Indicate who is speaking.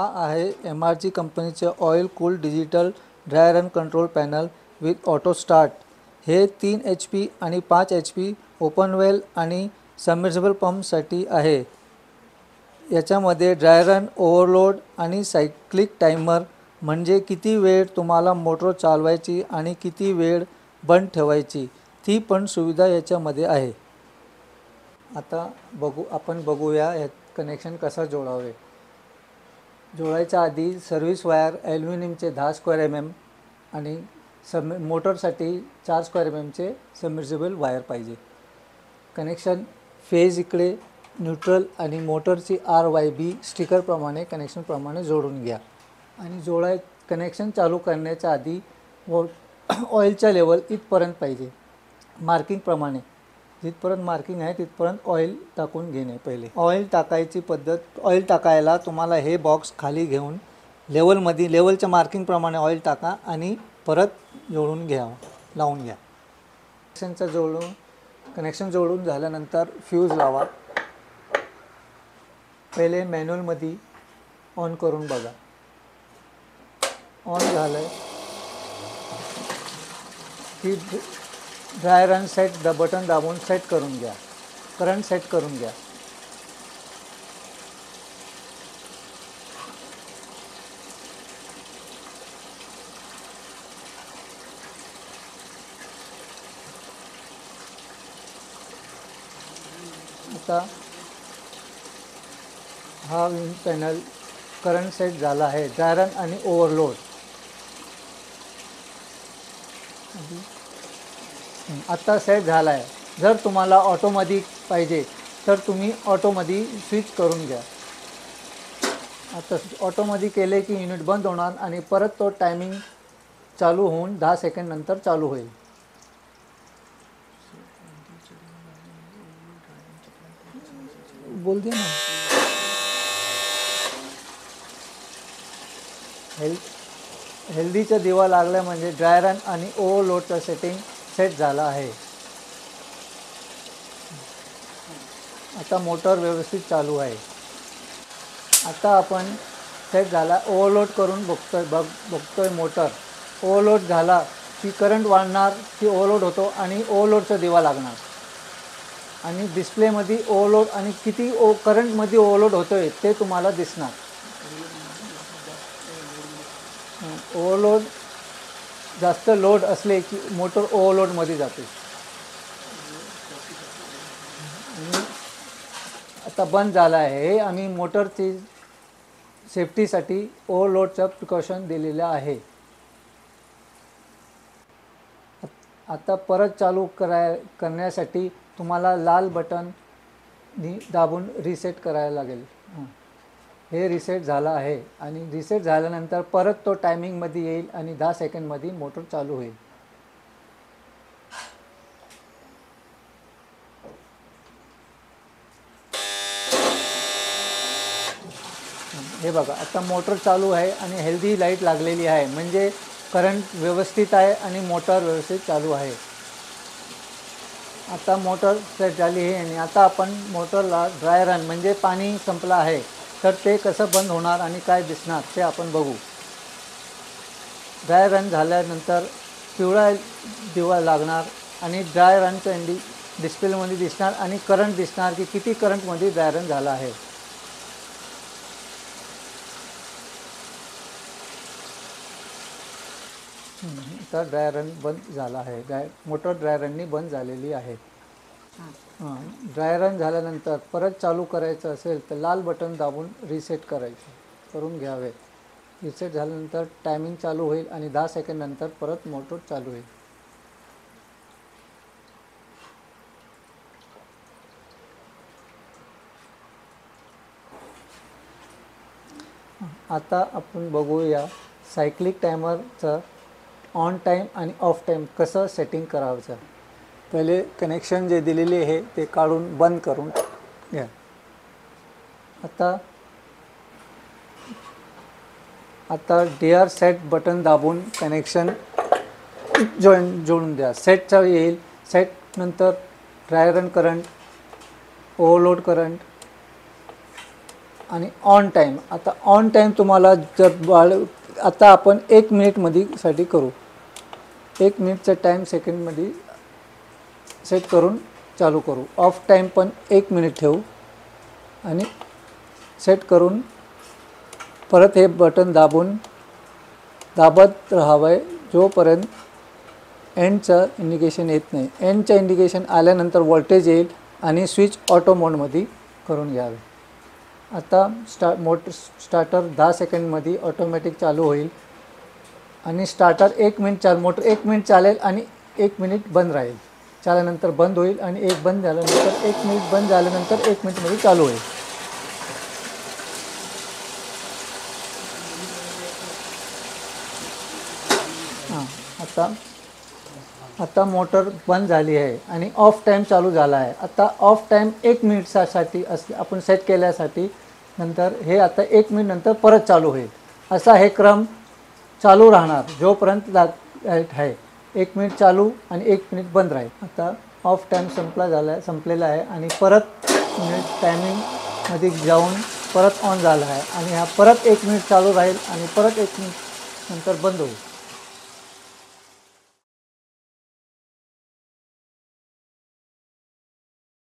Speaker 1: हा आहे MRG कंपनीचे oil cooled digital dry run control panel with auto start. हे 3 HP आणि 5 HP ओपन वेल आणि सबमर्सिबल पंपसाठी आहे। याच्यामध्ये ड्राय रन, ओव्हरलोड आणि सायक्लिक टाइमर म्हणजे किती वेळ तुम्हाला मोटर चालवायची आणि किती वेळ बंद ठेवायची ती पण सुविधा याच्यामध्ये आहे। आता आपण बघूया हे कनेक्शन कसं जोडावे। जोडायच्या आधी सर्व्हिस वायर ॲल्युमिनियमचे 10 स्क्वेअर mm आणि मोटरसाठी 4 स्क्वेअर mm चे सबमर्सिबल वायर पाहिजे। कनेक्शन फेज इकडे, न्यूट्रल आणि मोटरची RYB स्टिकर प्रमाणे कनेक्शन प्रमाणे जोडून घ्या। आणि कनेक्शन चालू करण्याच्या आधी ऑइलचा लेवल इथपर्यंत पाहिजे। मार्किंग प्रमाणे जिथपर्यंत मार्किंग आहे तिथपर्यंत ऑइल टाकून घेणे। पहिले ऑइल टाकायची पद्धत, ऑइल टाकायला तुम्हाला हे बॉक्स खाली घेऊन लेवलच्या मार्किंग प्रमाणे ऑइल टाका आणि परत जोडून घ्या, लावून घ्या। कनेक्शन जोडून झाल्यानंतर फ्यूज लावा। पहिले मॅन्युअल मध्ये ऑन करून बघा। ऑन झालंय की ड्राय रन सेट बटन दाबून सेट करून घ्या, करंट सेट करून घ्या। आता हा विंड पॅनल करंट सेट झाला आहे। ड्राय रन आणि ओव्हरलोड आता सेट झाला आहे। जर तुम्हाला ऑटोमध्ये पाहिजे तर तुम्ही ऑटोमध्ये स्विच करून घ्या। आता ऑटोमध्ये केले की युनिट बंद होणार आणि परत तो टायमिंग चालू होऊन 10 सेकंड नंतर चालू होईल। बोल दे ना। हेल्दीचा दिवा लागला म्हणजे ड्राय रन आणि ओव्हरलोडचा सेटिंग सेट झाला आहे। आता मोटर व्यवस्थित चालू आहे। आता आपण सेट झाला, ओव्हरलोड करून बघतोय मोटर। ओव्हरलोड झाला की करंट वाढणार की ओव्हरलोड होतो आणि ओव्हरलोडचा दिवा लागणार आणि डिस्प्लेमध्ये ओव्हरलोड आणि किती करंटमध्ये ओव्हरलोड होतोय ते तुम्हाला दिसणार। ओव्हरलोड जास्त लोड असले की मोटर ओव्हरलोडमध्ये जाते। आता बंद झाला आहे। आम्ही मोटरची सेफ्टीसाठी ओव्हरलोडचा प्रिकॉशन दिलेला आहे। आता परत चालू करण्यासाठी तुम्हाला लाल बटन दाबून रिसेट करायला लागेल। हे रिसेट झाला आहे आणि रिसेट झाल्यानंतर परत तो टायमिंगमध्ये येईल आणि 10 सेकंडमध्ये मोटर चालू होईल। हे बघा आता मोटर चालू आहे आणि हेल्दी लाईट लागलेली आहे म्हणजे करंट व्यवस्थित आहे आणि मोटर व्यवस्थित चालू आहे। आता मोटर सेट झाली आहे आणि आता आपण मोटरला ड्राय रन म्हणजे पाणी संपलं आहे तर ते कसं बंद होणार आणि काय दिसणार ते आपण बघू। ड्राय रन झाल्यानंतर पिवळा दिवा लागणार आणि ड्राय रनचं डिस्प्लेमध्ये दिसणार आणि करंट दिसणार की किती करंटमध्ये ड्राय रन झाला आहे। आता ड्राय रन बंद झाला आहे। मोटर ड्राय रननी बंद झालेली आहे। ड्राय रन झाल्यानंतर परत चालू करायचं असेल तर लाल बटन दाबून रिसेट करून घ्यावे। रिसेट झाल्यानंतर टायमिंग चालू होईल आणि 10 सेकंड नंतर परत मोटर चालू होईल। आता आपण बघूया सायक्लिक टायमरचं ऑन टाइम आणि ऑफ टाइम कसं सेटिंग करायचं। पहिले कनेक्शन जे दिलेले आहे ते काढून बंद करून घ्या। आता DR सेट बटन दाबून कनेक्शन जोडून द्या। सेटचा येईल। सेट नंतर dry run current, overload current, आणि ऑन टाईम. आता ऑन टाईम तुम्हाला जर आता आपण 1 मिनिटमध्ये साठी करू. 1 मिनिटचा टाईम सेकंडमध्ये सेट करून चालू करू. ऑफ टाईम पण 1 मिनिट ठेवू आणि सेट करून परत हे बटन दाबत राहावे जोपर्यंत एंडचं इंडिकेशन येत नाही. एंडचं इंडिकेशन आल्यानंतर व्होल्टेज येईल आणि स्विच ऑटो मोडमध्ये करून घ्यावे. आता स्टार्टर 10 सेकंडमध्ये ऑटोमॅटिक चालू होईल आणि स्टार्टर 1 मिनिट मोटर 1 मिनिट चालेल आणि 1 मिनिट बंद राहील. चाल्यानंतर बंद होईल आणि 1 बंद झाल्यानंतर 1 मिनिट बंद झाल्यानंतर 1 मिनिटमध्ये चालू होईल. आता मोटर बंद झाली आहे आणि ऑफ टाईम चालू झाला आहे. आता ऑफ टाईम 1 मिनिटसाठी आपण सेट केल्यासाठी नंतर हे आता 1 मिनिट नंतर परत चालू होईल. असा हे क्रम चालू राहणार जोपर्यंत आहे. 1 मिनिट चालू आणि 1 मिनिट बंद राहील. आता ऑफ टाईम संपलेला आहे आणि परत मिनिट टायमिंगमध्ये जाऊन परत ऑन झाला आहे आणि हा परत 1 मिनिट चालू राहील आणि परत 1 मिनिट नंतर बंद होईल.